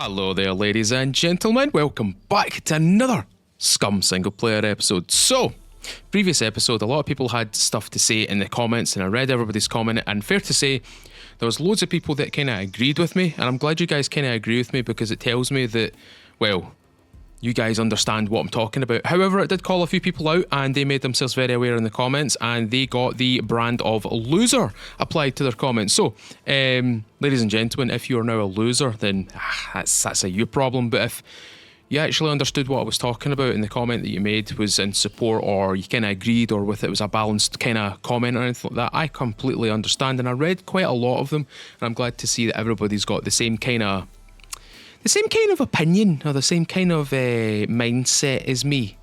Hello there, ladies and gentlemen. Welcome back to another SCUM single player episode. So, previous episode, a lot of people had stuff to say in the comments, and I read everybody's comment, and fair to say, there was loads of people that kind of agreed with me, and I'm glad you guys kind of agree with me because it tells me that, well, you guys understand what I'm talking about. However, it did call a few people out, and they made themselves very aware in the comments, and they got the brand of loser applied to their comments. So, ladies and gentlemen, if you are now a loser, then that's a you problem. But if you actually understood what I was talking about in the comment that you made was in support, or you kind of agreed, or with it was a balanced kind of comment or anything like that, I completely understand. And I read quite a lot of them, and I'm glad to see that everybody's got the same kind of opinion or the same kind of mindset as me.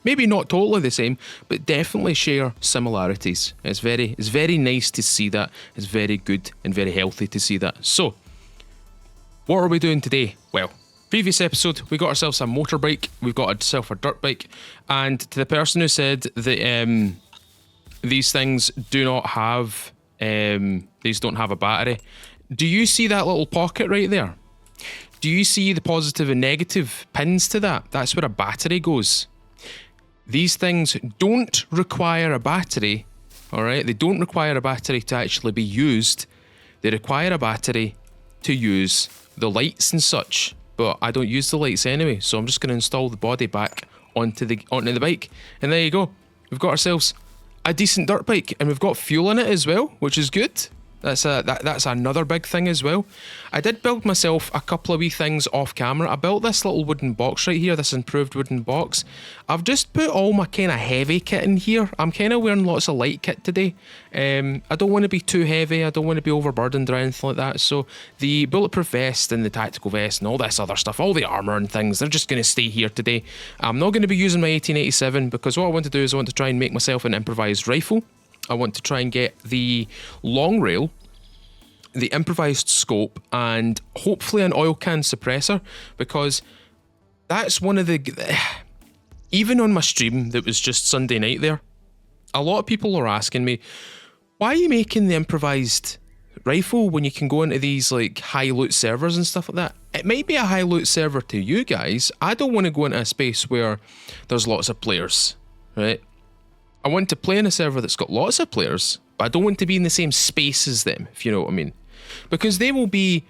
Maybe not totally the same, but definitely share similarities. It's very nice to see that. It's very good and very healthy to see that. So, what are we doing today? Well, previous episode, we got ourselves a motorbike, we've got ourselves a dirt bike, and to the person who said that these things do not have, these don't have a battery, do you see that little pocket right there? Do you see the positive and negative pins to that? That's where a battery goes. These things don't require a battery, alright? They don't require a battery to actually be used. They require a battery to use the lights and such. But I don't use the lights anyway, so I'm just going to install the body back onto the bike. And there you go. We've got ourselves a decent dirt bike, and we've got fuel in it as well, which is good. That's another big thing as well. I did build myself a couple of wee things off camera. I built this little wooden box right here, this improved wooden box. I've just put all my kind of heavy kit in here. I'm kind of wearing lots of light kit today. I don't want to be too heavy. I don't want to be overburdened or anything like that. So the bulletproof vest and the tactical vest and all this other stuff, all the armour and things, they're just going to stay here today. I'm not going to be using my 1887 because what I want to do is I want to try and make myself an improvised rifle. I want to try and get the long rail, the improvised scope, and hopefully an oil can suppressor, because that's one of the... Even on my stream that was just Sunday night there, a lot of people are asking me, why are you making the improvised rifle when you can go into these like high loot servers and stuff like that? It might be a high loot server to you guys. I don't want to go into a space where there's lots of players, right? I want to play in a server that's got lots of players, but I don't want to be in the same space as them, if you know what I mean. Because they'll be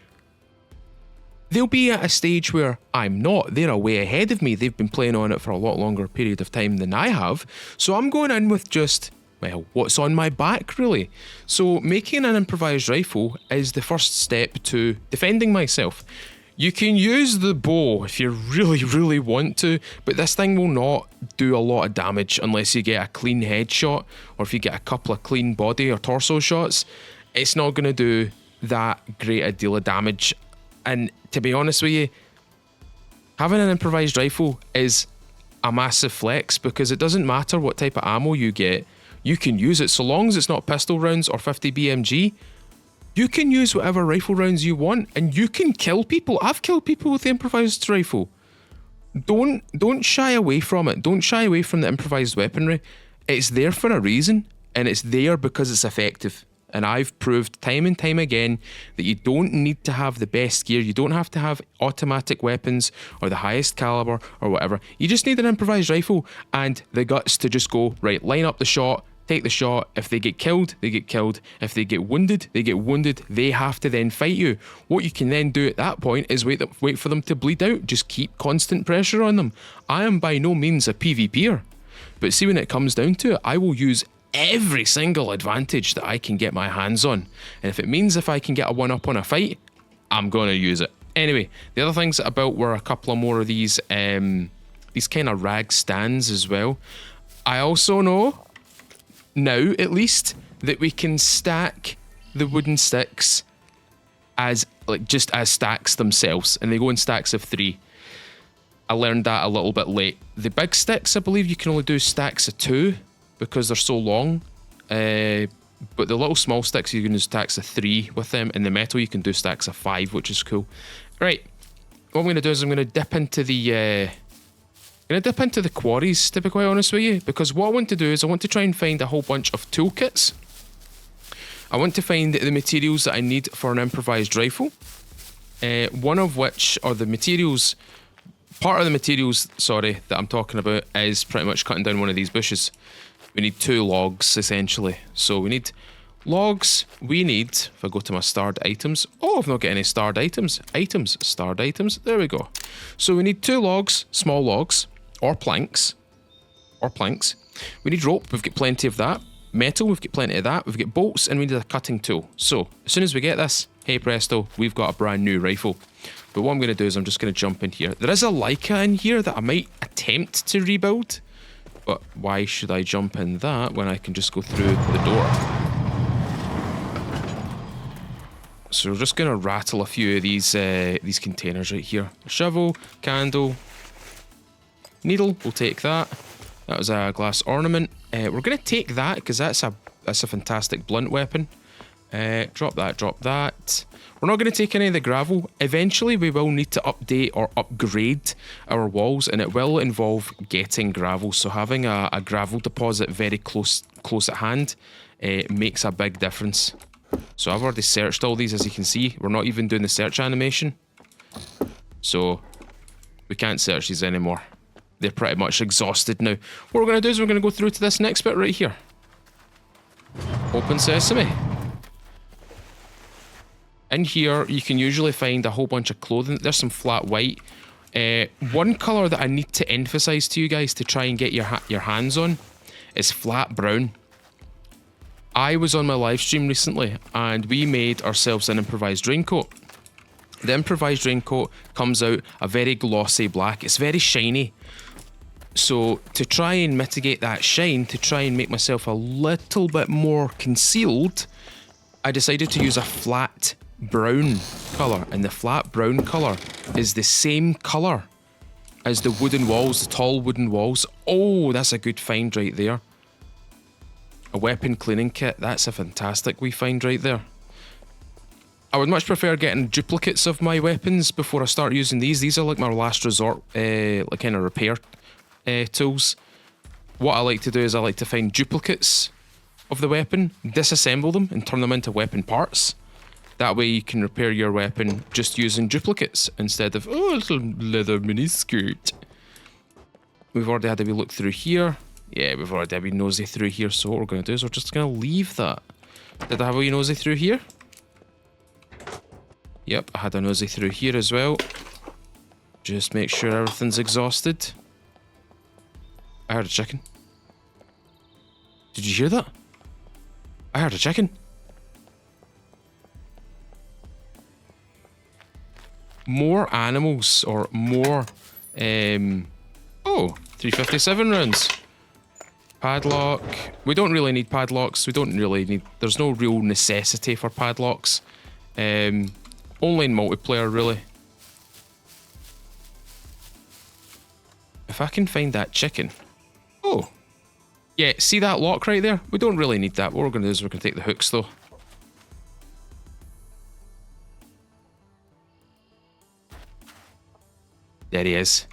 at a stage where I'm not. They're way ahead of me. They've been playing on it for a lot longer period of time than I have. So I'm going in with just, well, what's on my back, really. So making an improvised rifle is the first step to defending myself. You can use the bow if you really, really want to, but this thing will not do a lot of damage unless you get a clean headshot, or if you get a couple of clean body or torso shots. It's not going to do that great a deal of damage. And to be honest with you, having an improvised rifle is a massive flex, because it doesn't matter what type of ammo you get, you can use it. So long as it's not pistol rounds or 50 BMG, you can use whatever rifle rounds you want, and you can kill people. I've killed people with the improvised rifle. Don't shy away from it. Don't shy away from the improvised weaponry. It's there for a reason, and it's there because it's effective. And I've proved time and time again that you don't need to have the best gear. You don't have to have automatic weapons or the highest caliber or whatever. You just need an improvised rifle and the guts to just go, right, line up the shot, take the shot. If they get killed, they get killed. If they get wounded, they get wounded. They have to then fight you. What you can then do at that point is wait for them to bleed out. Just keep constant pressure on them. I am by no means a PvPer. But see, when it comes down to it, I will use every single advantage that I can get my hands on. And if it means if I can get a one-up on a fight, I'm going to use it. Anyway, the other things about were a couple of more of these kind of rag stands as well. I also know, now at least, that we can stack the wooden sticks as stacks themselves, and they go in stacks of 3. I learned that a little bit late. The big sticks, I believe you can only do stacks of 2 because they're so long, but the little small sticks you can do stacks of 3 with them, and the metal you can do stacks of 5, which is cool. Right, what I'm going to do is I'm going to dip into the quarries, to be quite honest with you, because what I want to do is I want to try and find a whole bunch of toolkits. I want to find the materials that I need for an improvised rifle. One of which are the materials. Part of the materials, sorry, that I'm talking about is pretty much cutting down one of these bushes. We need 2 logs, essentially. So we need logs. We need, if I go to my starred items. Oh, I've not got any starred items. Items, starred items. There we go. So we need 2 logs, small logs, or planks. We need rope. We've got plenty of that. Metal, we've got plenty of that. We've got bolts, and we need a cutting tool. So as soon as we get this, hey presto, we've got a brand new rifle. But what I'm going to do is I'm just going to jump in here. There is a Leica in here that I might attempt to rebuild. But why should I jump in that when I can just go through the door? So we're just going to rattle a few of these containers right here. Shovel, candle, needle, we'll take that. That was a glass ornament. We're going to take that because that's a fantastic blunt weapon. Drop that, drop that. We're not going to take any of the gravel. Eventually we will need to update or upgrade our walls, and it will involve getting gravel. So having a gravel deposit very close at hand makes a big difference. So I've already searched all these, as you can see. We're not even doing the search animation. So we can't search these anymore. They're pretty much exhausted now. What we're going to do is we're going to go through to this next bit right here. Open sesame. In here, you can usually find a whole bunch of clothing. There's some flat white. One colour that I need to emphasise to you guys to try and get your hands on is flat brown. I was on my live stream recently and we made ourselves an improvised raincoat. The improvised raincoat comes out a very glossy black. It's very shiny. So to try and mitigate that shine, to try and make myself a little bit more concealed, I decided to use a flat brown colour, and the flat brown colour is the same colour as the wooden walls, the tall wooden walls. Oh, that's a good find right there. A weapon cleaning kit, that's a fantastic wee find right there. I would much prefer getting duplicates of my weapons before I start using these. These are like my last resort, like kind of repair tools. What I like to do is I like to find duplicates of the weapon, disassemble them and turn them into weapon parts. That way you can repair your weapon just using duplicates instead of, oh, a little leather mini skirt. We've already had a wee look through here. Yeah, we've already had a wee nosy through here, so what we're going to do is we're just going to leave that. Did I have a wee nosy through here? Yep, I had a nosy through here as well. Just make sure everything's exhausted. I heard a chicken. Did you hear that? I heard a chicken. More animals or more... oh, 357 rounds. Padlock. We don't really need padlocks. We don't really need... There's no real necessity for padlocks. Only in multiplayer, really. If I can find that chicken... Oh. Yeah, see that lock right there? We don't really need that. What we're going to do is we're going to take the hooks, though. There he is.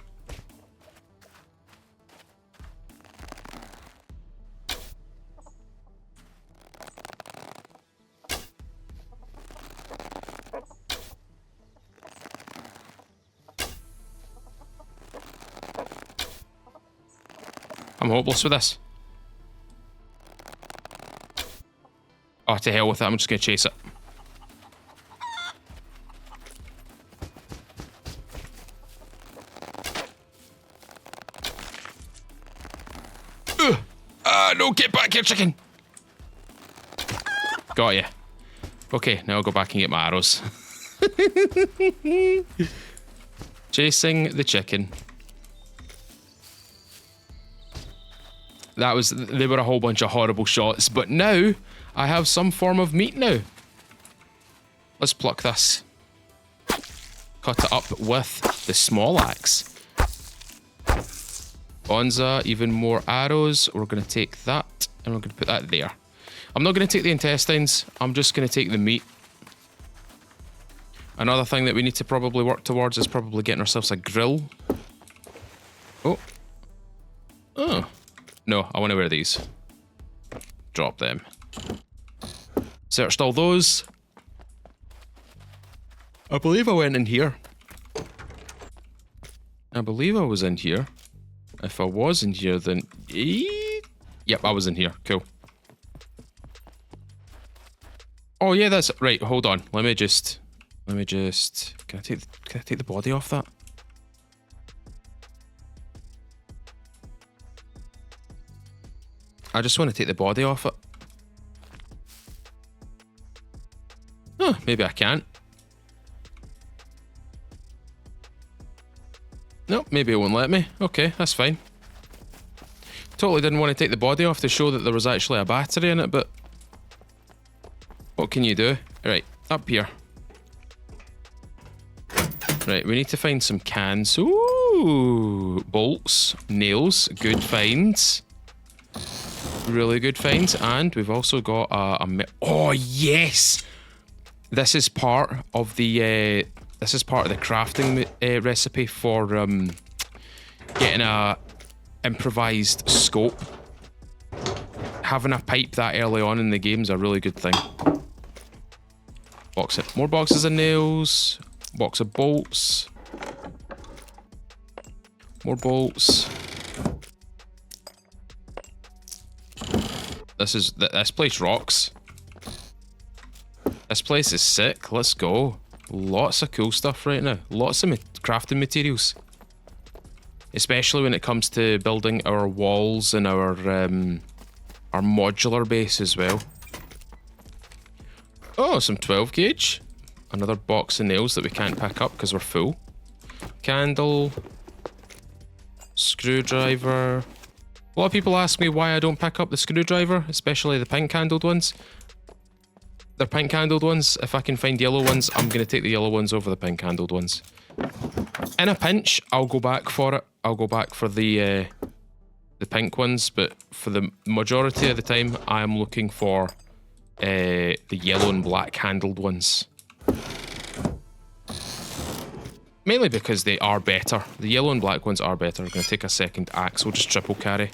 I'm hopeless with this. Oh, to hell with it. I'm just going to chase it. No, get back here, chicken. Got ya. Okay, now I'll go back and get my arrows. Chasing the chicken. They were a whole bunch of horrible shots, but now I have some form of meat now. Let's pluck this. Cut it up with the small axe. Bonza, even more arrows. We're going to take that and we're going to put that there. I'm not going to take the intestines. I'm just going to take the meat. Another thing that we need to probably work towards is probably getting ourselves a grill. Oh. Oh. No, I want to wear these. Drop them. Searched all those. I believe I went in here. I believe I was in here. If I was in here, then... Yep, I was in here. Cool. Oh, yeah, that's... Right, hold on. Let me just... Can I take the body off that? I just want to take the body off it. Oh, maybe I can't. Nope, maybe it won't let me. Okay, that's fine. Totally didn't want to take the body off to show that there was actually a battery in it, but... What can you do? Right, up here. Right, we need to find some cans. Ooh! Bolts, nails, good finds. Really good finds. And we've also got oh, yes! This is part of the... This is part of the crafting recipe for getting a improvised scope. Having a pipe that early on in the game is a really good thing. More boxes of nails. Box of bolts. More bolts. This place rocks. This place is sick. Let's go. Lots of cool stuff right now. Lots of crafting materials. Especially when it comes to building our walls and our modular base as well. Oh, some 12 gauge. Another box of nails that we can't pick up because we're full. Candle. Screwdriver. A lot of people ask me why I don't pick up the screwdriver, especially the pink handled ones. They're pink handled ones. If I can find yellow ones, I'm going to take the yellow ones over the pink handled ones. In a pinch, I'll go back for it. I'll go back for the pink ones, but for the majority of the time, I am looking for the yellow and black handled ones. Mainly because they are better. The yellow and black ones are better. I'm going to take a second axe. We'll just triple carry.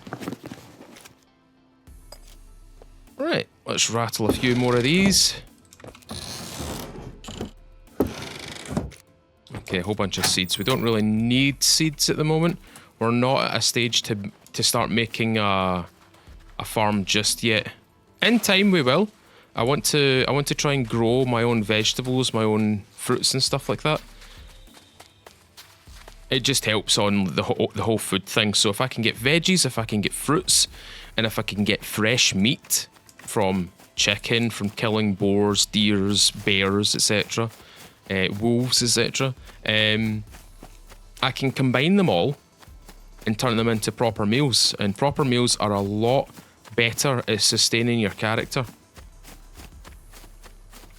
Right, let's rattle a few more of these. Okay, a whole bunch of seeds. We don't really need seeds at the moment. We're not at a stage to start making a farm just yet. In time we will. I want to try and grow my own vegetables, my own fruits and stuff like that. It just helps on the whole food thing. So if I can get veggies, if I can get fruits, and if I can get fresh meat from chicken, from killing boars, deers, bears, etc., wolves, etc., I can combine them all and turn them into proper meals. And proper meals are a lot better at sustaining your character.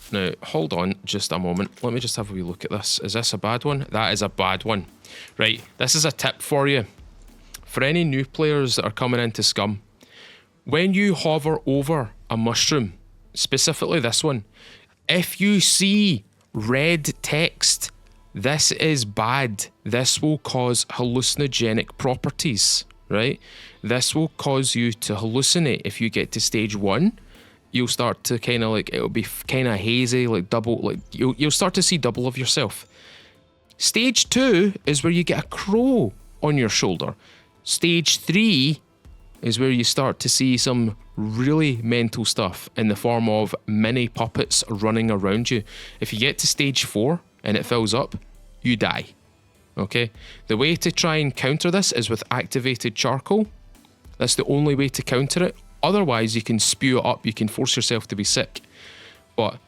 Now, hold on just a moment. Let me just have a wee look at this. Is this a bad one? That is a bad one. Right, this is a tip for you. For any new players that are coming into SCUM, when you hover over a mushroom, specifically this one, if you see red text, this is bad. This will cause hallucinogenic properties, right? This will cause you to hallucinate. If you get to stage 1, you'll start to kind of like, it'll be kind of hazy, like double, like you'll start to see double of yourself. Stage 2 is where you get a crow on your shoulder. Stage 3 is where you start to see some really mental stuff in the form of mini puppets running around you. If you get to stage 4 and it fills up, you die. Okay? The way to try and counter this is with activated charcoal. That's the only way to counter it. Otherwise, you can spew it up, you can force yourself to be sick. But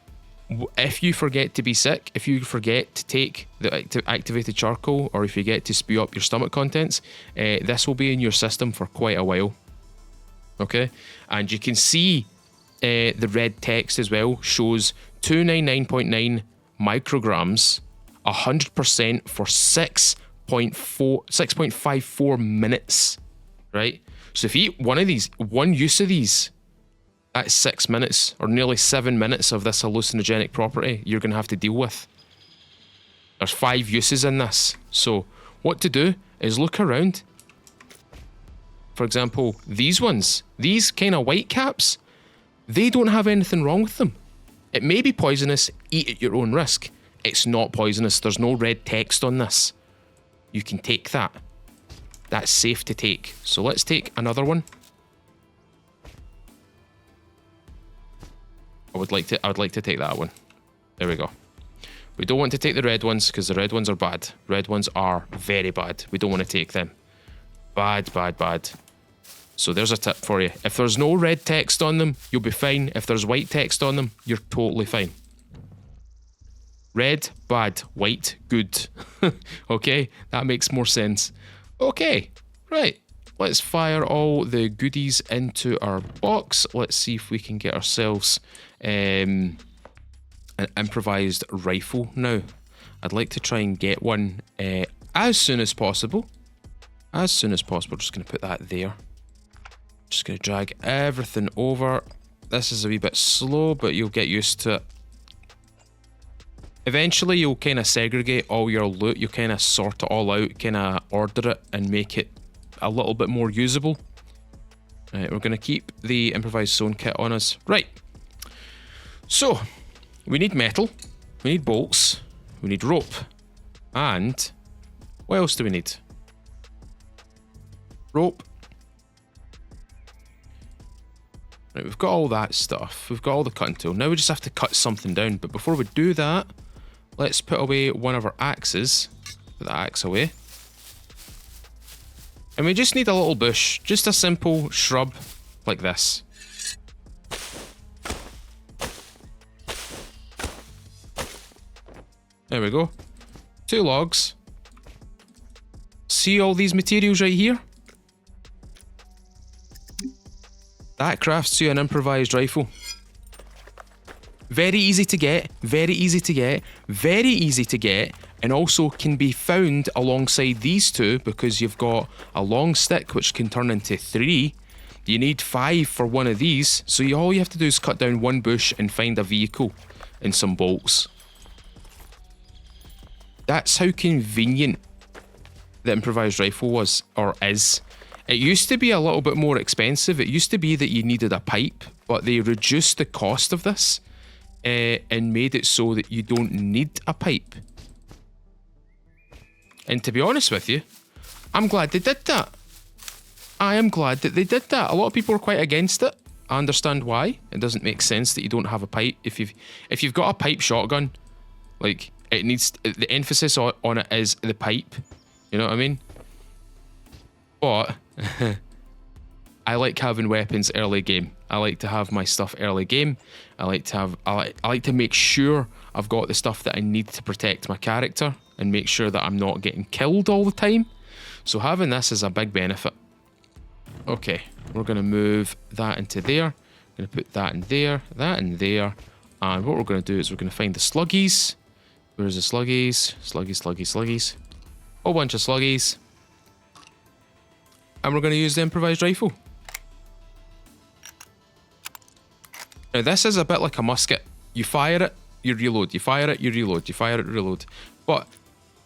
if you forget to be sick, if you forget to take the activated charcoal, or if you get to spew up your stomach contents, this will be in your system for quite a while. Okay? And you can see the red text as well shows 299.9 micrograms, 100% for 6.54 minutes, right? So if you eat one of these, one use of these, that's 6 minutes or nearly 7 minutes of this hallucinogenic property you're going to have to deal with. There's 5 uses in this. So what to do is look around. For example, these ones, these kind of white caps, they don't have anything wrong with them. It may be poisonous, eat at your own risk. it's not poisonous. There's no red text on this. You can take that. That's safe to take. So let's take another one. I would like to take that one. There we go. We don't want to take the red ones because the red ones are bad. Red ones are very bad. We don't want to take them. Bad, bad, bad. So there's a tip for you. If there's no red text on them, you'll be fine. If there's white text on them, you're totally fine. Red, bad. White, good. Okay, that makes more sense. Okay, right. Let's fire all the goodies into our box. Let's see if we can get ourselves an improvised rifle now. I'd like to try and get one as soon as possible. As soon as possible. Just going to put that there. Just going to drag everything over. This is a wee bit slow, but you'll get used to it. Eventually, you'll kind of segregate all your loot. You'll kind of sort it all out, kind of order it and make it a little bit more usable. Right, we're going to keep the improvised stone kit on us. Right. So, we need metal. We need bolts. We need rope. And what else do we need? Rope. Right, we've got all that stuff. We've got all the cutting tool. Now we just have to cut something down. But before we do that, let's put away one of our axes. Put the axe away. And we just need a little bush. Just a simple shrub like this. There we go. 2 logs. See all these materials right here? That crafts you an improvised rifle. Very easy to get, very easy to get, very easy to get, and also can be found alongside these two because you've got a long stick which can turn into 3. You need 5 for one of these, so all you have to do is cut down one bush and find a vehicle and some bolts. That's how convenient the improvised rifle was, or is. It used to be a little bit more expensive. It used to be that you needed a pipe, but they reduced the cost of this and made it so that you don't need a pipe. And to be honest with you, I'm glad they did that. I am glad that they did that. A lot of people are quite against it. I understand why. It doesn't make sense that you don't have a pipe. If you've got a pipe shotgun, like, it needs, the emphasis on it is the pipe. You know what I mean? But I like having weapons early game. I like to have my stuff early game. I like to make sure I've got the stuff that I need to protect my character and make sure that I'm not getting killed all the time. So having this is a big benefit. Okay, we're going to move that into there. Going to put that in there, that in there. And what we're going to do is we're going to find the sluggies. Where's the sluggies? Sluggies, sluggies, sluggies. Whole bunch of sluggies. And we're going to use the improvised rifle. Now this is a bit like a musket. You fire it, you reload. You fire it, you reload. You fire it, reload. But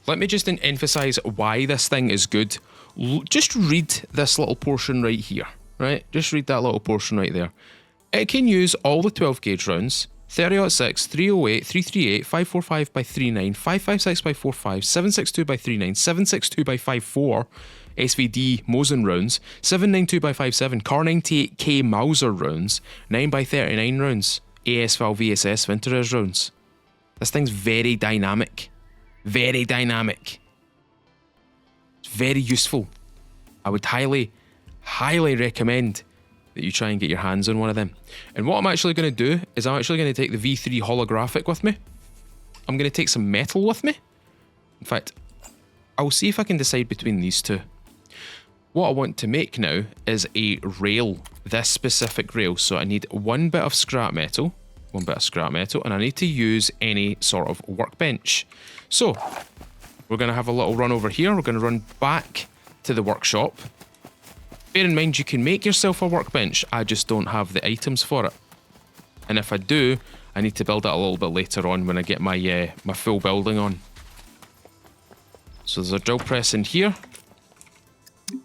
let me just emphasize why this thing is good. Just read this little portion right here. Right? Just read that little portion right there. It can use all the 12 gauge rounds. 30-06, 308, 338, 545 by 39, 556 by 45, 762 by 39, 762 by 54, SVD Mosin rounds, 792 by 57, Car 98K Mauser rounds, 9 by 39 rounds, ASVAL VSS Vinterez rounds. This thing's very dynamic. Very dynamic. It's very useful. I would highly, highly recommend that you try and get your hands on one of them. And what I'm actually going to do is I'm actually going to take the V3 holographic with me. I'm going to take some metal with me. In fact, I'll see if I can decide between these two. What I want to make now is a rail, this specific rail. So I need one bit of scrap metal, and I need to use any sort of workbench. So we're going to have a little run over here. We're going to run back to the workshop. Bear in mind, you can make yourself a workbench. I just don't have the items for it. And if I do, I need to build it a little bit later on when I get my my full building on. So there's a drill press in here. And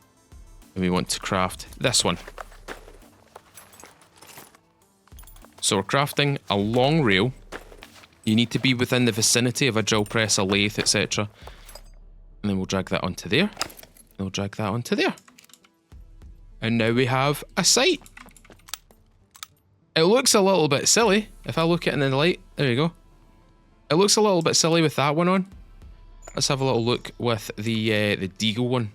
we want to craft this one. So we're crafting a long rail. You need to be within the vicinity of a drill press, a lathe, etc. And then we'll drag that onto there. And we'll drag that onto there. And now we have a site. It looks a little bit silly if I look at it in the light. There you go. It looks a little bit silly with that one on. Let's have a little look with the Deagle one.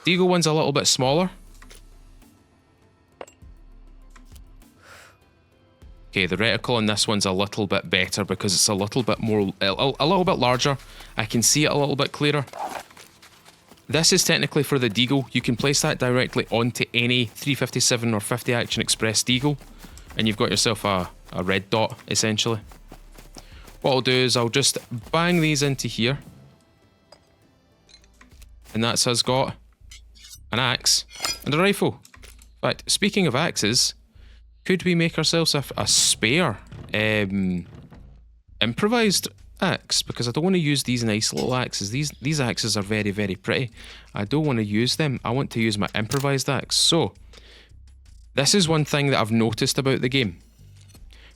Deagle one's a little bit smaller. Okay, the reticle on this one's a little bit better because it's a little bit more, a little bit larger. I can see it a little bit clearer. This is technically for the Deagle. You can place that directly onto any 357 or 50 Action Express Deagle, and you've got yourself a red dot, essentially. What I'll do is I'll just bang these into here. And that's us got an axe and a rifle. In fact, speaking of axes, could we make ourselves a spare improvised axe? Because I don't want to use these nice little axes. These axes are very, very pretty. I don't want to use them. I want to use my improvised axe. So, this is one thing that I've noticed about the game.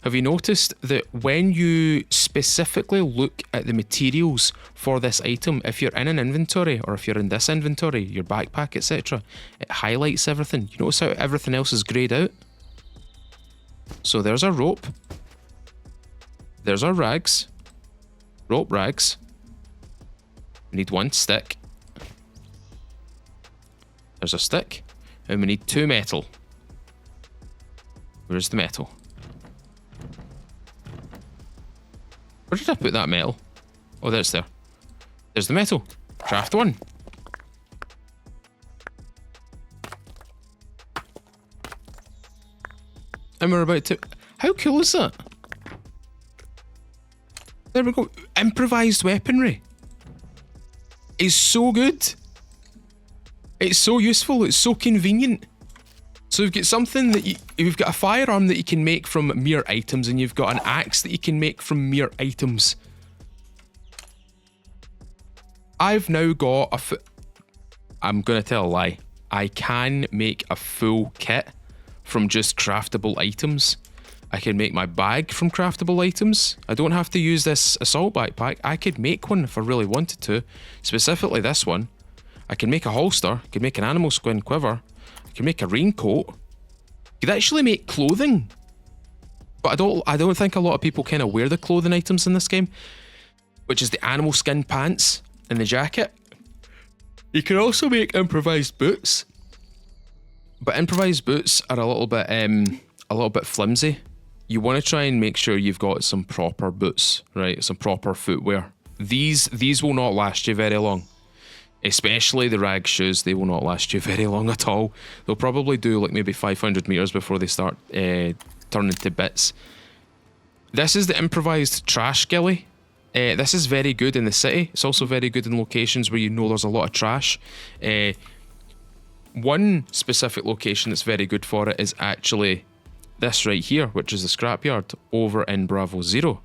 Have you noticed that when you specifically look at the materials for this item, if you're in an inventory, or if you're in this inventory, your backpack, etc., it highlights everything. You notice how everything else is greyed out? So there's our rope. There's our rags. Rope rags. We need one stick. There's a stick. And we need 2 metal. Where's the metal? Where did I put that metal? Oh, there's there. There's the metal. Craft 1. And we're about to... How cool is that? There we go. Improvised weaponry. It's so good. It's so useful. It's so convenient. So you've got something that you've got a firearm that you can make from mere items, and you've got an axe that you can make from mere items. I've now got I'm gonna tell a lie. I can make a full kit from just craftable items. I can make my bag from craftable items. I don't have to use this assault backpack. I could make one if I really wanted to. Specifically this one. I can make a holster. I can make an animal skin quiver. I can make a raincoat. You could actually make clothing. But I don't think a lot of people kind of wear the clothing items in this game, which is the animal skin pants and the jacket. You can also make improvised boots. But improvised boots are a little bit flimsy. You want to try and make sure you've got some proper boots, right? Some proper footwear. These will not last you very long. Especially the rag shoes, they will not last you very long at all. They'll probably do like maybe 500 meters before they start turning to bits. This is the improvised trash ghillie. This is very good in the city. It's also very good in locations where you know there's a lot of trash. One specific location that's very good for it is actually this right here, which is the Scrapyard over in Bravo Zero.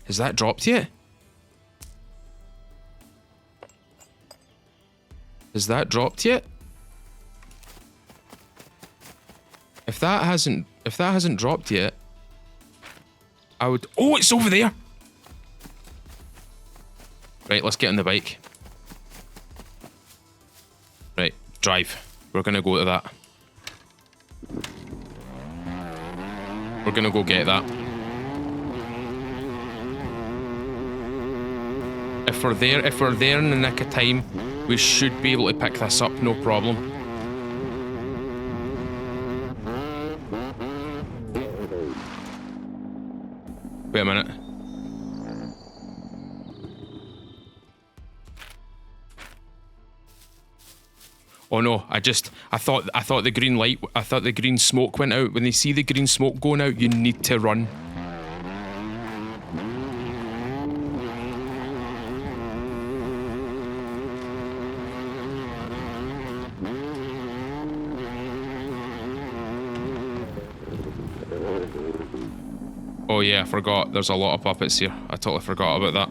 Has that dropped yet? Has that dropped yet? If that hasn't dropped yet, I would... Oh, it's over there! Right, let's get on the bike. Right, drive. We're gonna go to that. We're gonna go get that. If we're there in the nick of time, we should be able to pick this up, no problem. Wait a minute. Oh no, I thought the green light, I thought the green smoke went out. When you see the green smoke going out, you need to run. Oh yeah, I forgot. There's a lot of puppets here. I totally forgot about that.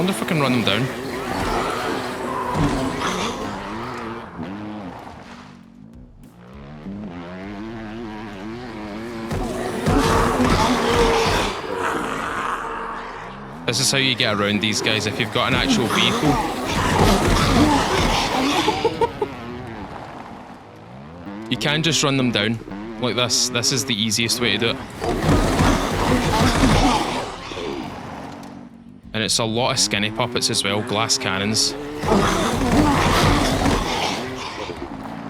wonder if I can run them down. This is how you get around these guys if you've got an actual vehicle. You can just run them down like this. This is the easiest way to do it. And it's a lot of skinny puppets as well, glass cannons.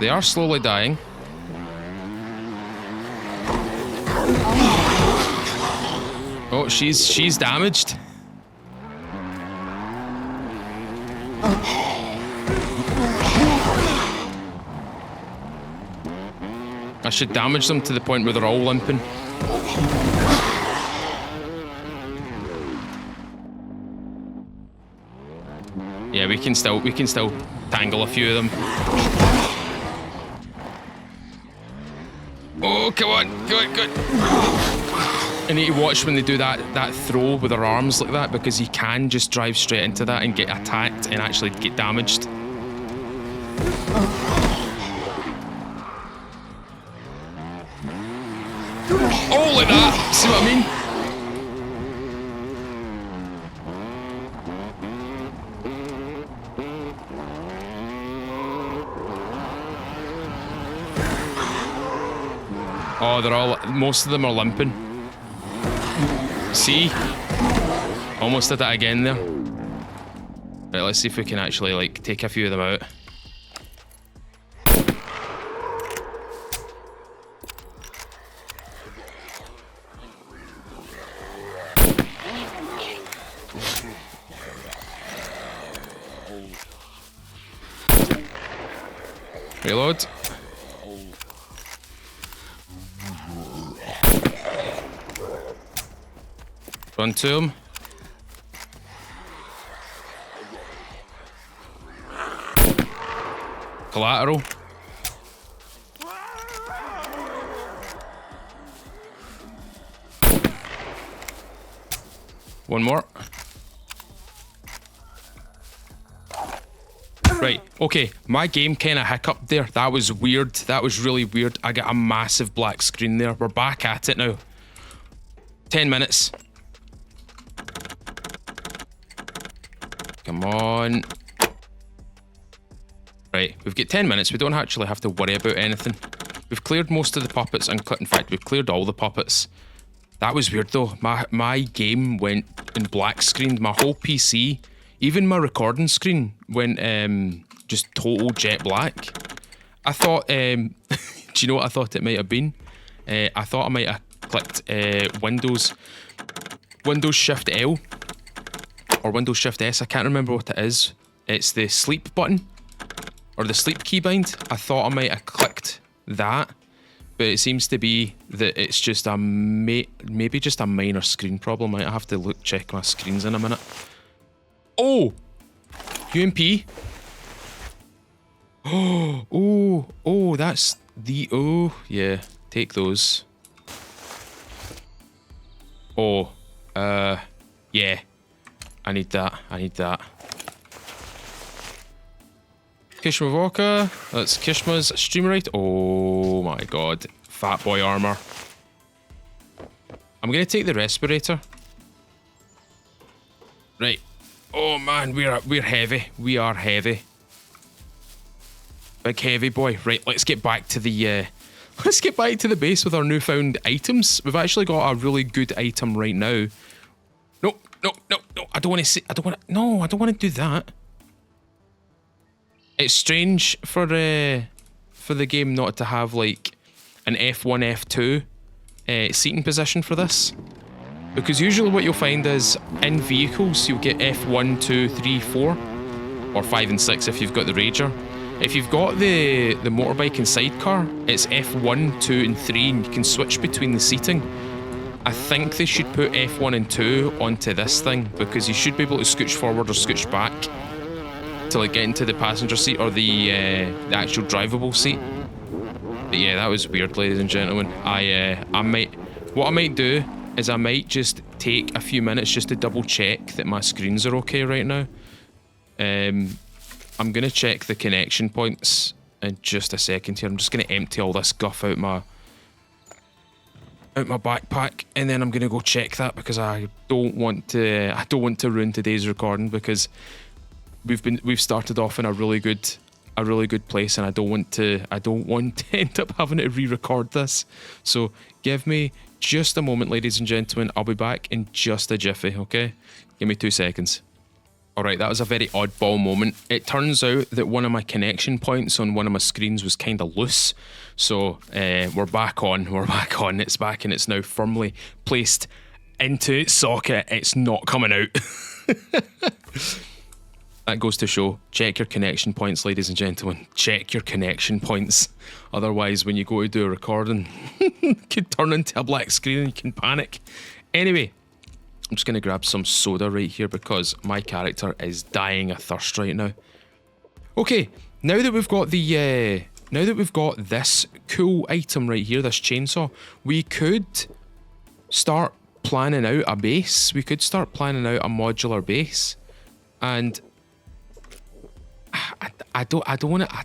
They are slowly dying. Oh, she's damaged. I should damage them to the point where they're all limping. Yeah, we can still tangle a few of them. Oh, come on, good. I need to watch when they do that throw with their arms like that, because you can just drive straight into that and get attacked and actually get damaged. Oh, like that! See what I mean? Oh, most of them are limping. See? Almost did that again there. Right, let's see if we can actually, like, take a few of them out. Reload. Run to him. Collateral. One more. Right, okay, my game kind of hiccuped there. That was weird. That was really weird. I got a massive black screen there. We're back at it now. 10 minutes. Come on. Right, we've got 10 minutes. We don't actually have to worry about anything. We've cleared most of the puppets, and in fact, we've cleared all the puppets. That was weird though. My game went in black screen. My whole PC, even my recording screen, went just total jet black. I thought, do you know what I thought it might have been? I thought I might have clicked Windows Shift L or Windows Shift S. I can't remember what it is. It's the sleep button or the sleep keybind. I thought I might have clicked that, but it seems to be that it's just a maybe just a minor screen problem. I have to check my screens in a minute. Oh, UMP. Oh, that's the, oh, yeah, take those. Oh, yeah, I need that. Kishma Vodka, that's Kishma's Streamerite. Oh my god, fat boy armor. I'm gonna take the respirator. Right. Oh man, we're heavy. We are heavy. Big heavy boy. Right, let's get back to the base with our newfound items. We've actually got a really good item right now. No. I don't want to do that. It's strange for the game not to have like an F1, F2 seating position for this. Because usually what you'll find is in vehicles you'll get F1, 2, 3, 4 or 5 and 6 if you've got the Rager. If you've got the motorbike and sidecar, it's F1, 2 and 3 and you can switch between the seating. I think they should put F1 and 2 onto this thing because you should be able to scooch forward or scooch back to like get into the passenger seat or the actual drivable seat. But yeah, that was weird, ladies and gentlemen. What I might do is I might just take a few minutes just to double check that my screens are okay right now. I'm going to check the connection points in just a second here. I'm just going to empty all this guff out my backpack, and then I'm going to go check that, because I don't want to ruin today's recording, because we've started off in a really good place, and I don't want to end up having to re-record this. So give me just a moment, ladies and gentlemen. I'll be back in just a jiffy, okay? Give me 2 seconds. Alright, that was a very oddball moment. It turns out that one of my connection points on one of my screens was kind of loose. So we're back on. It's back, and it's now firmly placed into its socket. It's not coming out. That goes to show, check your connection points, ladies and gentlemen. Check your connection points. Otherwise, when you go to do a recording, it could turn into a black screen and you can panic. Anyway, I'm just going to grab some soda right here, because my character is dying of thirst right now. Okay, now that we've got this cool item right here, this chainsaw, we could start planning out a base. We could start planning out a modular base. And I don't want to,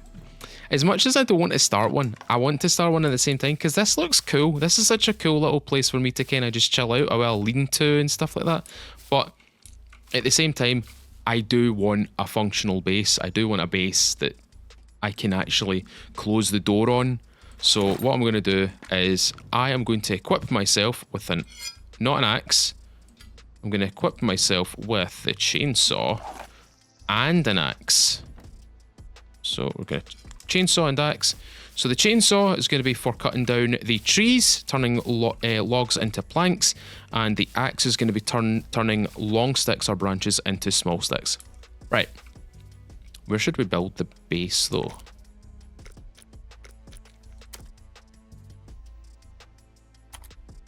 as much as I don't want to start one, I want to start one at the same time, because this looks cool. This is such a cool little place for me to kind of just chill out, well, lean to and stuff like that. But at the same time, I do want a functional base. I do want a base that I can actually close the door on. So what I'm going to do is I am going to equip myself with not an axe. I'm going to equip myself with the chainsaw and an axe. So we're going to chainsaw and axe. So the chainsaw is going to be for cutting down the trees, turning logs into planks, and the axe is going to be turning long sticks or branches into small sticks. Right. Where should we build the base though?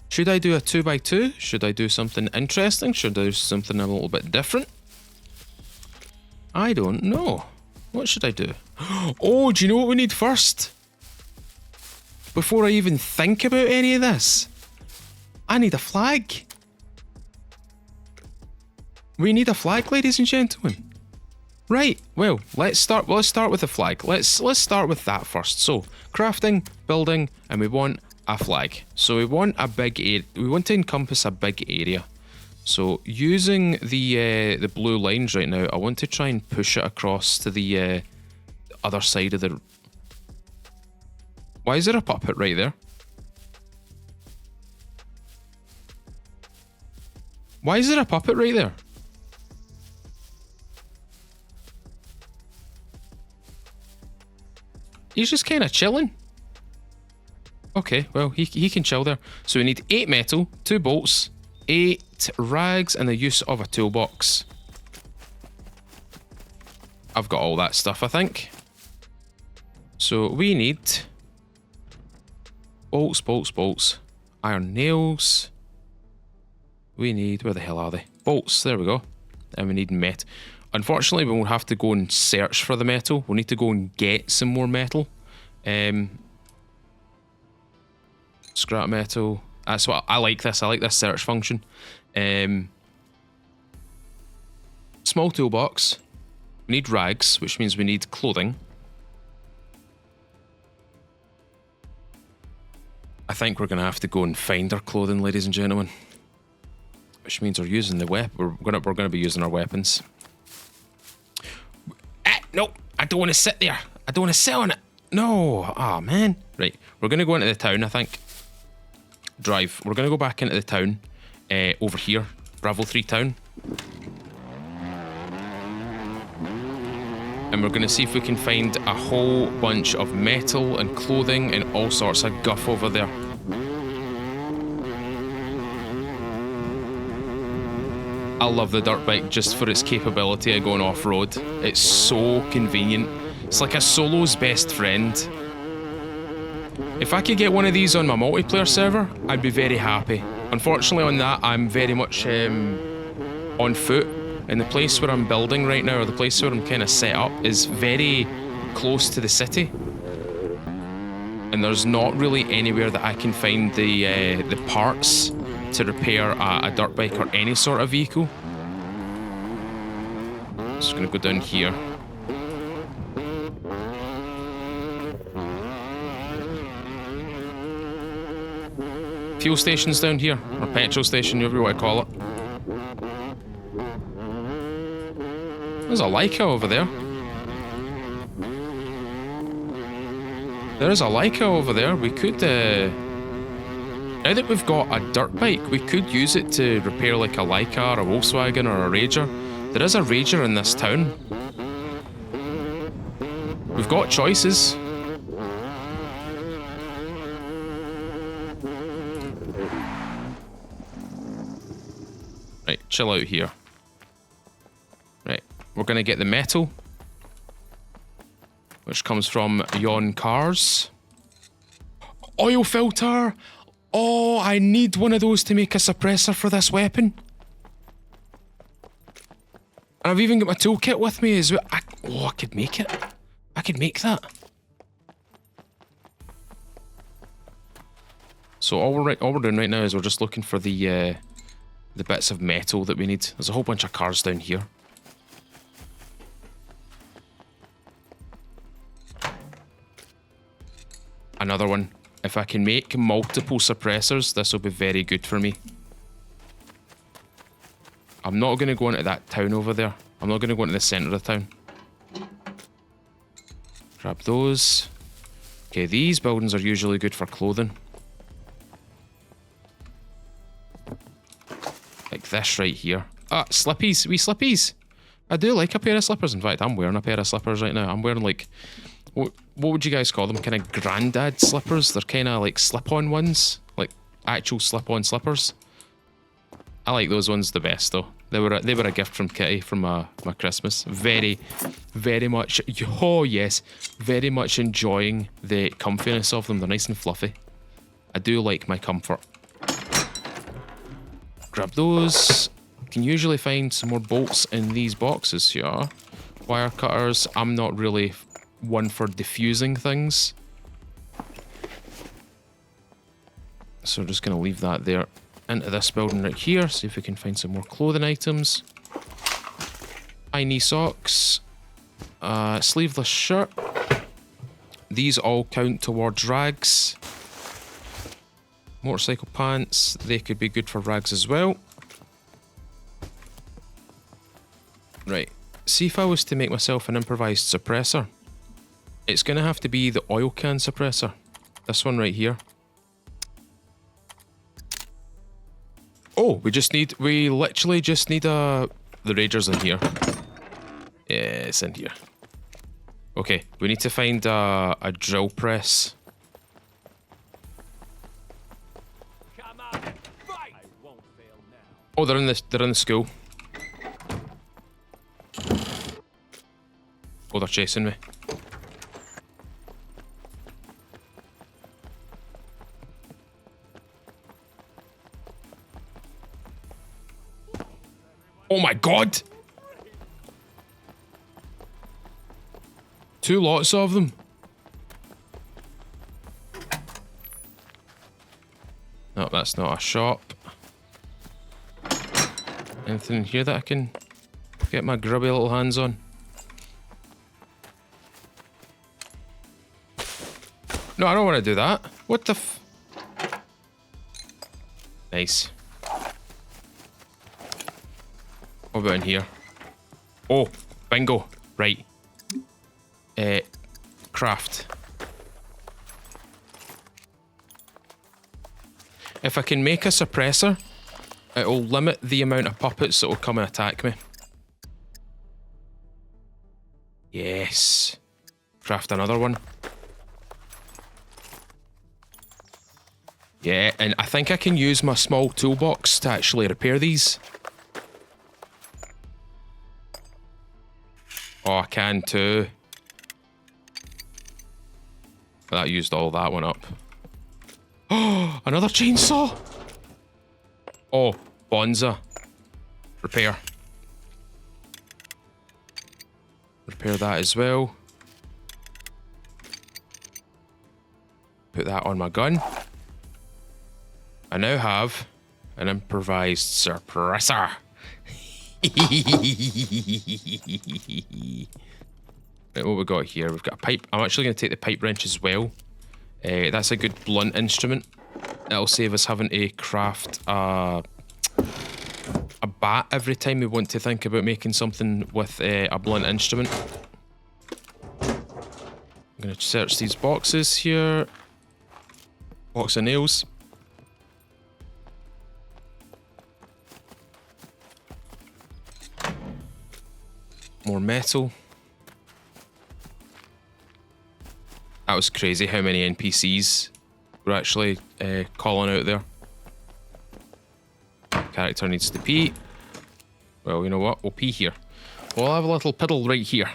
Should I do a 2x2? Should I do something interesting? Should I do something a little bit different? I don't know. What should I do? Oh, do you know what we need first? Before I even think about any of this, I need a flag. We need a flag, ladies and gentlemen. Right, well, let's start with the flag. Let's start with that first. So, crafting, building, and we want a flag. So we want a big area. We want to encompass a big area. So using the blue lines right now, I want to try and push it across to the other side of the... Why is there a puppet right there? Why is there a puppet right there? He's just kind of chilling. Okay, well, he can chill there. So we need 8 metal, 2 bolts, 8 rags, and the use of a toolbox. I've got all that stuff, I think. So we need bolts, iron nails. We need, where the hell are they? Bolts, there we go. And we need metal. Unfortunately, we won't have to go and search for the metal. We'll need to go and get some more metal. Scrap metal. That's what I like this. I like this search function. Small toolbox. We need rags, which means we need clothing. I think we're gonna have to go and find our clothing, ladies and gentlemen. Which means we're using the weapon. We're gonna be using our weapons. No, I don't want to sit there. I don't want to sit on it. No, oh man. Right, we're gonna go into the town, I think. Drive. We're gonna go back into the town, over here, Bravo 3 town, and we're gonna see if we can find a whole bunch of metal and clothing and all sorts of guff over there. I love the dirt bike just for its capability of going off-road. It's so convenient. It's like a solo's best friend. If I could get one of these on my multiplayer server, I'd be very happy. Unfortunately on that, I'm very much on foot. And the place where I'm building right now, or the place where I'm kind of set up, is very close to the city. And there's not really anywhere that I can find the parts to repair a dirt bike or any sort of vehicle. Just gonna go down here. Fuel station's down here, or petrol station, whatever you want to call it. There's a Leica over there. There is a Leica over there. We could, now that we've got a dirt bike, we could use it to repair like a Leica or a Volkswagen or a Rager. There is a Rager in this town. We've got choices. Right, chill out here. Right, we're gonna get the metal, which comes from yon cars. Oil filter! Oh, I need one of those to make a suppressor for this weapon. And I've even got my toolkit with me as well. I could make it. I could make that. So all we're doing right now is we're just looking for the bits of metal that we need. There's a whole bunch of cars down here. Another one. If I can make multiple suppressors, this will be very good for me. I'm not going to go into that town over there. I'm not going to go into the centre of the town. Grab those. Okay, these buildings are usually good for clothing. Like this right here. Ah, slippies. Wee slippies. I do like a pair of slippers. In fact, I'm wearing a pair of slippers right now. I'm wearing like... What would you guys call them? Kind of granddad slippers. They're kind of like slip-on ones. Like actual slip-on slippers. I like those ones the best though. They were a gift from Kitty from my Christmas. Very much... Oh yes. Very much enjoying the comfiness of them. They're nice and fluffy. I do like my comfort. Grab those. Can usually find some more bolts in these boxes here. Wire cutters. I'm not really one for diffusing things. So we're just going to leave that there. Into this building right here. See if we can find some more clothing items. High knee socks. Sleeveless shirt. These all count towards rags. Motorcycle pants. They could be good for rags as well. Right. See if I was to make myself an improvised suppressor. It's going to have to be the oil can suppressor. This one right here. Oh, we literally just need the Rager's in here. Yeah, it's in here. Okay, we need to find a drill press. Come on and fight. I won't fail now. Oh, they're in the school. Oh, they're chasing me. Oh my god! 2 lots of them. No, that's not a shop. Anything in here that I can get my grubby little hands on? No, I don't want to do that. What the f... Nice. What about in here? Oh, bingo. Right. Craft. If I can make a suppressor, it'll limit the amount of puppets that will come and attack me. Yes. Craft another one. Yeah, and I think I can use my small toolbox to actually repair these. Oh, I can too. That used all that one up. Oh, another chainsaw! Oh, Bonza. Repair. Repair that as well. Put that on my gun. I now have An improvised suppressor. Right, what we got here? We've got a pipe. I'm actually going to take the pipe wrench as well. That's a good blunt instrument. It'll save us having to craft a bat every time we want to think about making something with a blunt instrument. I'm going to search these boxes here. Box of nails. More metal. That was crazy how many NPCs were actually calling out there. Character needs to pee. Well, you know what? We'll pee here. We'll have a little piddle right here.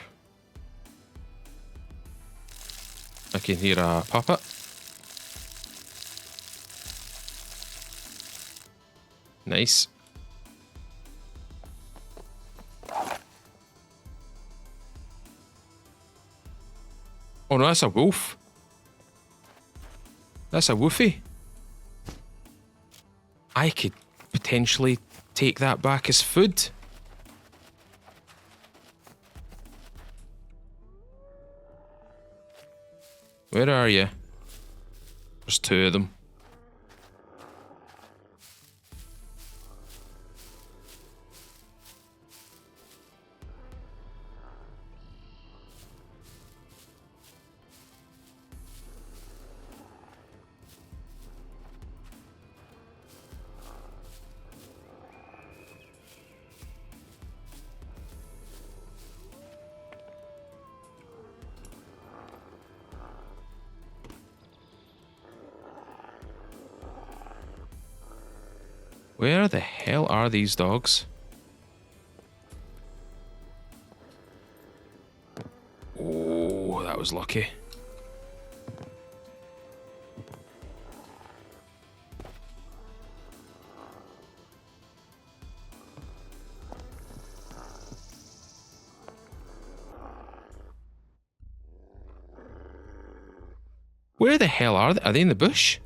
I can hear a puppet. Nice. Oh no, that's a wolf. That's a woofie. I could potentially take that back as food. Where are you? There's two of them. Where the hell are these dogs? Oh, that was lucky. Where the hell are they? Are they in the bush?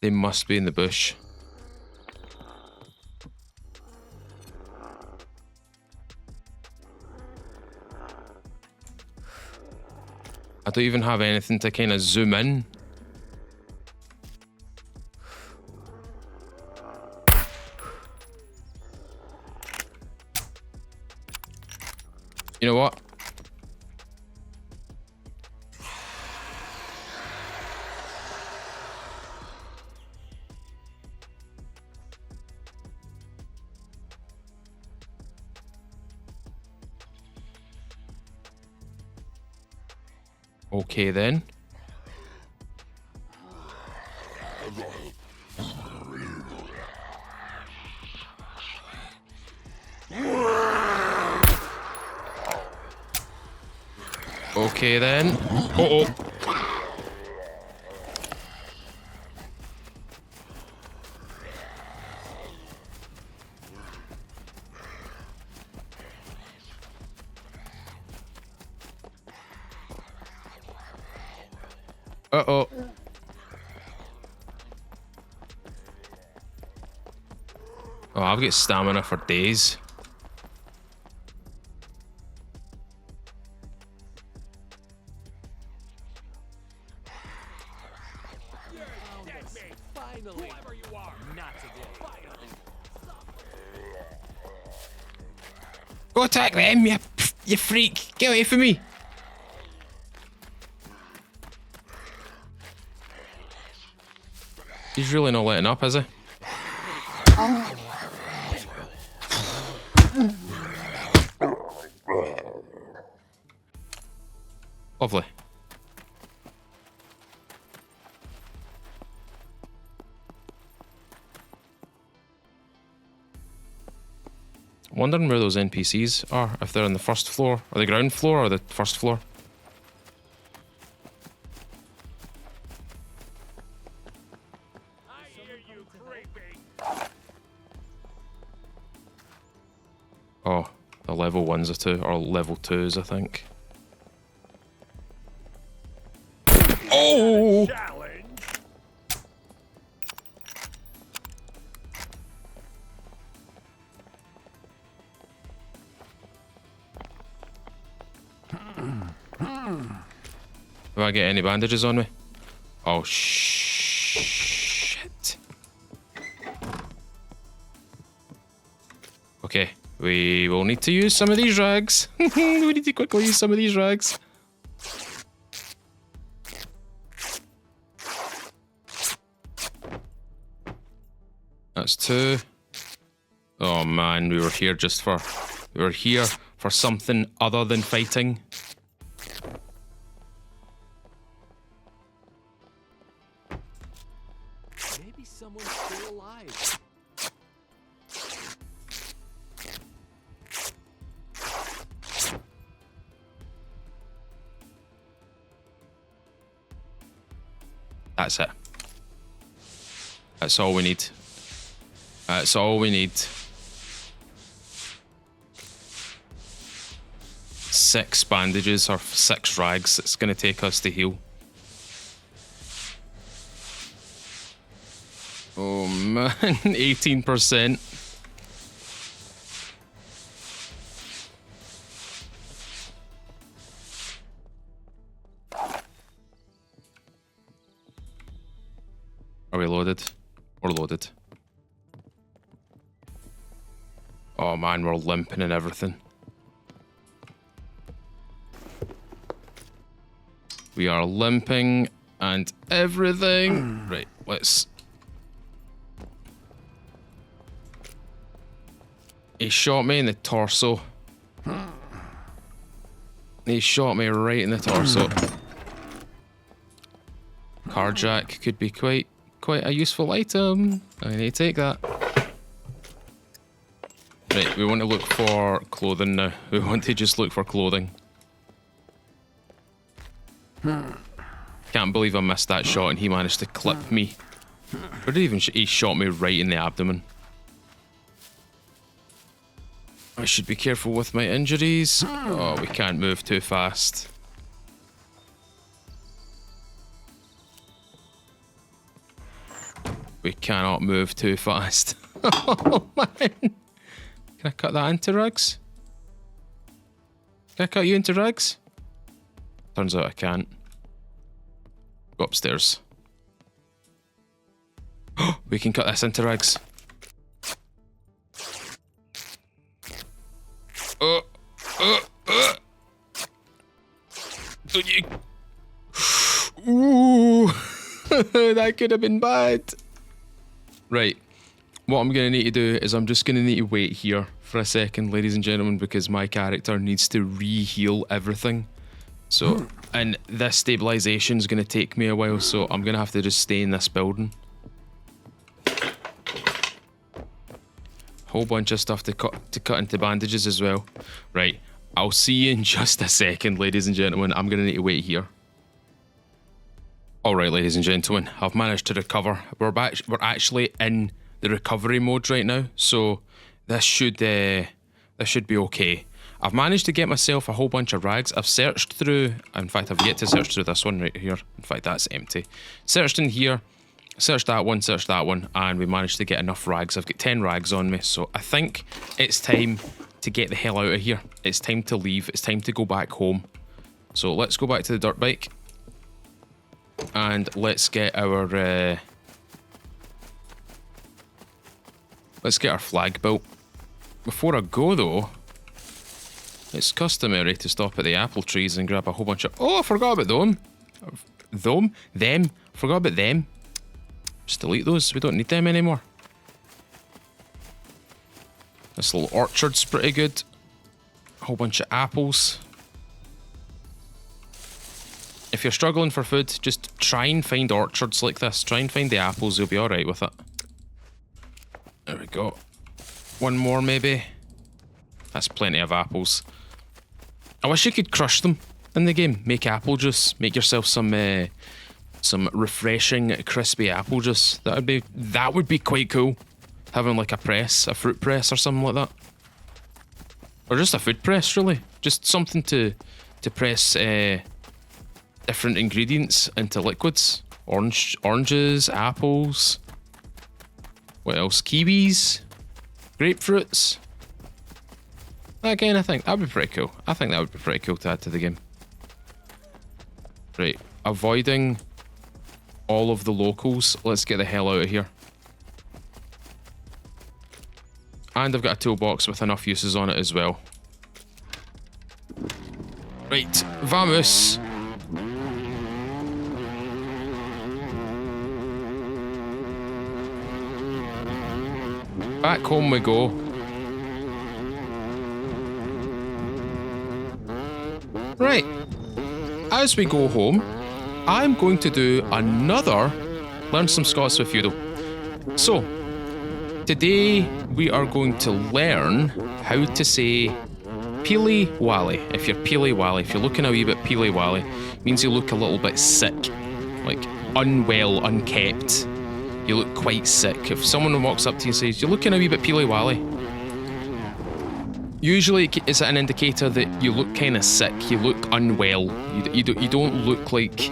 They must be in the bush. I don't even have anything to kind of zoom in. You know what? Okay then. Okay then. Uh-oh. Uh-oh. Oh, I've got stamina for days. Finally, whoever you are, not today. Finally. Go attack them, you freak! Get away from me! He's really not letting up, is he? Lovely. I'm wondering where those NPCs are, if they're on the first floor, or the ground floor, or the first floor. I hear you, creepy. Oh, the level 1s are 2, or level 2s, I think. Oh! Challenge. Do I get any bandages on me? Oh, shit. Okay, we will need to use some of these rags. We need to quickly use some of these rags. That's 2. Oh man, we were here for something other than fighting. Maybe someone's still alive. That's it. That's all we need. That's all we need. 6 bandages or 6 rags it's going to take us to heal. Oh man, 18%. Are we loaded? We're loaded. Oh man, we're limping and everything. We are limping and everything. Right, let's... He shot me in the torso. He shot me right in the torso. Carjack could be quite a useful item. I need to take that. Right, we want to look for clothing now. We want to just look for clothing. Can't believe I missed that shot and he managed to clip me. Or did he shot me right in the abdomen. I should be careful with my injuries. Oh, we can't move too fast. We cannot move too fast. Oh man. Can I cut that into rags? Can I cut you into rags? Turns out I can't. Go upstairs. We can cut this into rags. Don't you... Ooh, that could have been bad. Right, what I'm going to need to do is I'm just going to need to wait here for a second, ladies and gentlemen, because my character needs to re-heal everything. So, and this stabilization is going to take me a while, so I'm going to have to just stay in this building. Whole bunch of stuff to cut into bandages as well. Right, I'll see you in just a second, ladies and gentlemen. I'm going to need to wait here. Alright, ladies and gentlemen, I've managed to recover. We're actually in the recovery mode right now, so this should be okay. I've managed to get myself a whole bunch of rags. I've searched through, in fact I've yet to search through this one right here. In fact that's empty. Searched in here, searched that one, and we managed to get enough rags. I've got 10 rags on me, so I think it's time to get the hell out of here. It's time to leave, it's time to go back home. So let's go back to the dirt bike. And let's get our flag built. Before I go though, it's customary to stop at the apple trees and grab a whole bunch of... Oh, I forgot about them. Them. Forgot about them. Just delete those. We don't need them anymore. This little orchard's pretty good. A whole bunch of apples. If you're struggling for food, just try and find orchards like this. Try and find the apples, you'll be alright with it. There we go. One more maybe. That's plenty of apples. I wish you could crush them in the game. Make apple juice. Make yourself some refreshing, crispy apple juice. That would be quite cool. Having like a fruit press or something like that. Or just a food press, really. Just something to press different ingredients into liquids. Oranges, apples. What else? Kiwis, grapefruits. That kind of thing. That would be pretty cool. I think that would be pretty cool to add to the game. Right, avoiding all of the locals. Let's get the hell out of here. And I've got a toolbox with enough uses on it as well. Right, vamos. Back home we go. Right, as we go home, I'm going to do another Learn Some Scots with Feudal. So, today we are going to learn how to say Peely Wally. If you're Peely Wally, if you're looking a wee bit Peely Wally, it means you look a little bit sick, like unwell, unkept. You look quite sick. If someone walks up to you and says, "You're looking a wee bit Peely Wally," usually it's an indicator that you look kind of sick. You look unwell. You don't look like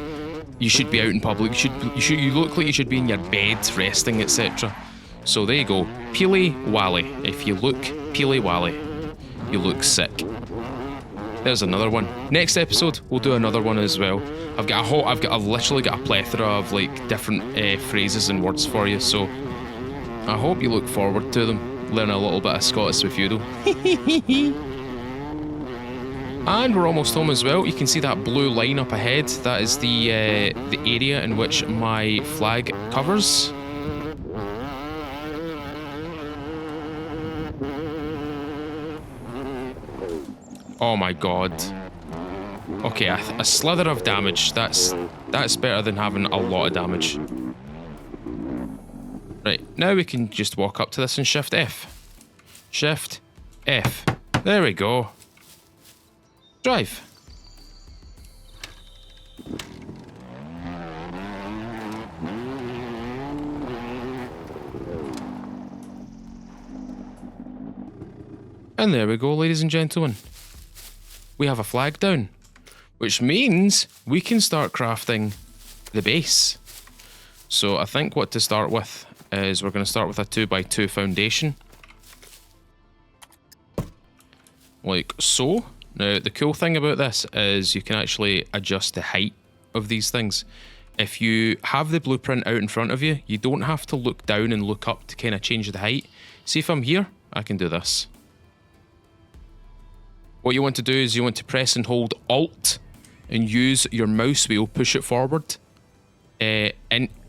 you should be out in public. You look like you should be in your bed resting, etc. So there you go, Peely Wally. If you look Peely Wally, you look sick. There's another one. Next episode, we'll do another one as well. I've literally got a plethora of like different phrases and words for you. So I hope you look forward to them. Learn a little bit of Scots with Feudal. And we're almost home as well. You can see that blue line up ahead. That is the area in which my flag covers. Oh my god. Okay, a slither of damage. That's better than having a lot of damage. Right, now we can just walk up to this and Shift F. Shift F. There we go. Drive. And there we go, ladies and gentlemen. We have a flag down, which means we can start crafting the base. So I think what to start with is we're going to start with a 2x2 foundation. Like so. Now, the cool thing about this is you can actually adjust the height of these things. If you have the blueprint out in front of you, you don't have to look down and look up to kind of change the height. See, if I'm here, I can do this. What you want to do is you want to press and hold Alt and use your mouse wheel, push it forward.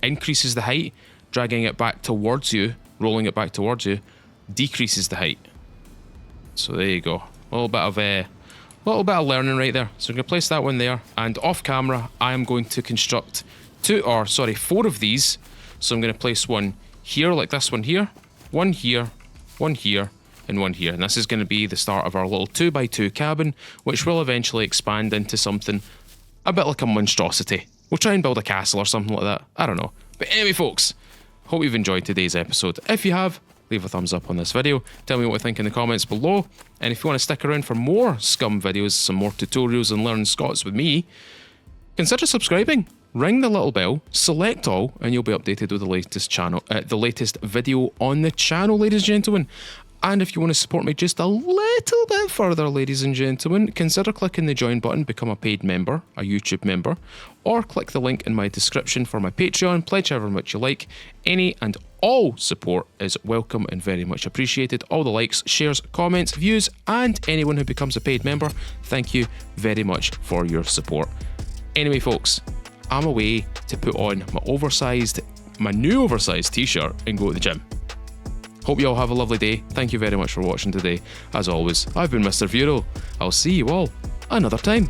Increases the height, dragging it back towards you, rolling it back towards you, decreases the height. So there you go. A little bit of learning right there. So I'm going to place that one there, and off camera I am going to construct 4 of these. So I'm going to place one here, like this one here, one here, one here, and one here. And this is going to be the start of our little 2x2 cabin, which will eventually expand into something a bit like a monstrosity. We'll try and build a castle or something like that. I don't know. But anyway, folks, hope you've enjoyed today's episode. If you have, leave a thumbs up on this video. Tell me what you think in the comments below. And if you want to stick around for more SCUM videos, some more tutorials and learn Scots with me, consider subscribing. Ring the little bell, select all, and you'll be updated with the latest video on the channel, ladies and gentlemen. And if you want to support me just a little bit further, ladies and gentlemen, consider clicking the join button, become a paid member, a YouTube member, or click the link in my description for my Patreon, pledge however much you like. Any and all support is welcome and very much appreciated. All the likes, shares, comments, views, and anyone who becomes a paid member, thank you very much for your support. Anyway, folks, I'm away to put on my new oversized t-shirt and go to the gym. Hope you all have a lovely day. Thank you very much for watching today. As always, I've been Mr. Feudal. I'll see you all another time.